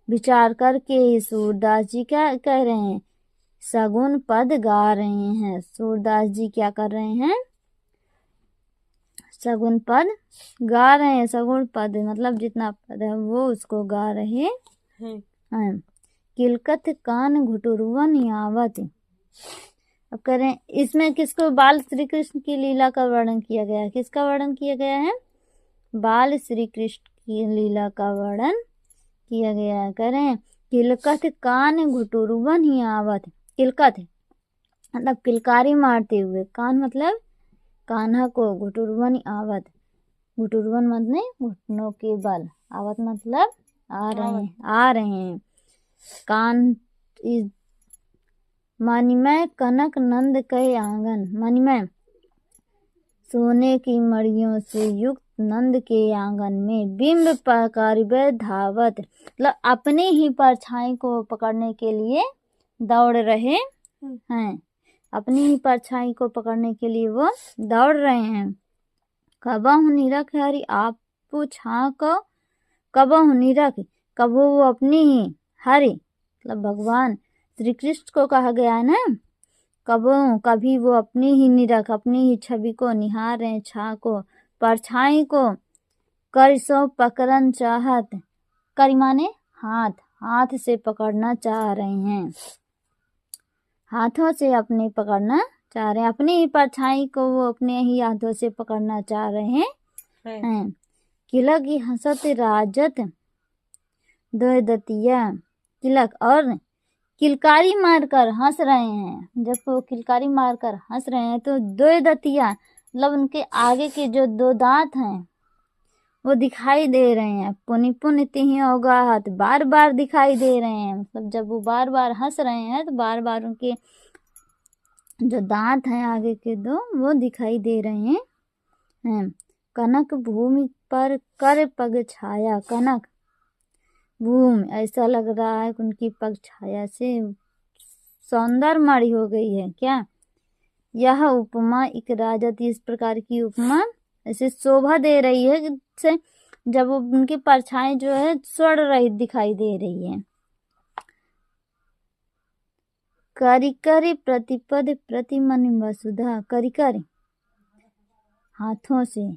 विचार करके सूरदास जी क्या कह रहे हैं, सगुन पद गा रहे हैं। सूरदास जी क्या कर रहे हैं, सगुन पद गा रहे हैं। सगुन पद मतलब जितना पद है वो उसको गा रहे हैं। किलकत कान घुटुरवन यावत। अब करें इसमें किसको, बाल श्री कृष्ण की लीला का वर्णन किया गया है। किसका वर्णन किया गया है, बाल श्री कृष्ण की लीला का वर्णन किया गया है। करें किलकत कान घुटुरवन यावत। किलकत मतलब किलकारी मारते हुए, कान मतलब कान्हा को, घुटुरवन आवत, घुटुरवन मतलब घुटनों के बल, आवत मतलब आ रहे हैं। कान मणिमय कनक नंद के आंगन। मणिमय सोने की मड़ियों से युक्त नंद के आंगन में बिंब पकड़े धावत, मतलब अपने ही परछाई को पकड़ने के लिए दौड़ रहे हैं। अपनी ही परछाई को पकड़ने के लिए वो दौड़ रहे हैं। कबहु निरख हरि आप छा को, कबहु निरख, कबो वो अपनी ही, हरि मतलब भगवान श्री कृष्ण को कहा गया है ना, कभी वो अपनी ही निरख, अपनी ही छवि को निहार रहे, छा को, परछाई को, कर सो पकड़न चाहत, कर माने हाथ, हाथ से पकड़ना चाह रहे हैं। हाथों से अपने पकड़ना चाह रहे हैं, अपनी ही परछाई को वो अपने ही हाथों से पकड़ना चाह रहे हैं। किलक की हंसत राजत दो दतिया, किलक और किलकारी मारकर हंस रहे हैं। जब वो किलकारी मारकर हंस रहे हैं तो दो दतिया मतलब उनके आगे के जो दो दांत हैं वो दिखाई दे रहे हैं। पुनि पुनि तिहि औगाहत, बार बार दिखाई दे रहे हैं। मतलब जब वो बार बार हंस रहे हैं तो बार बार उनके जो दांत हैं आगे के दो वो दिखाई दे रहे हैं। कनक भूमि पर कर पग छाया, कनक भूमि ऐसा लग रहा है कि उनकी पग छाया से सौंदर्यमयी हो गई है। क्या यह उपमा एक राजत, इस प्रकार की उपमा ऐसे शोभा दे रही है कि जब उनकी परछाई जो है स्वर्ण रहित दिखाई दे रही है। करिकर प्रतिपद प्रतिमन वसुधा, करिकर हाथों से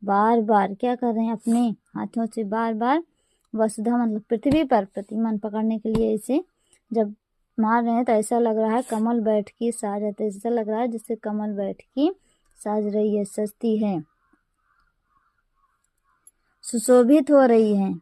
बार बार क्या कर रहे हैं, अपने हाथों से बार बार, वसुधा मतलब पृथ्वी पर, प्रतिमन पकड़ने के लिए इसे जब मार रहे हैं तो ऐसा लग रहा है कमल बैठ की साजत, ऐसा लग रहा है जैसे कमल बैठ की साज रही है, सजती है, सुशोभित हो रही है।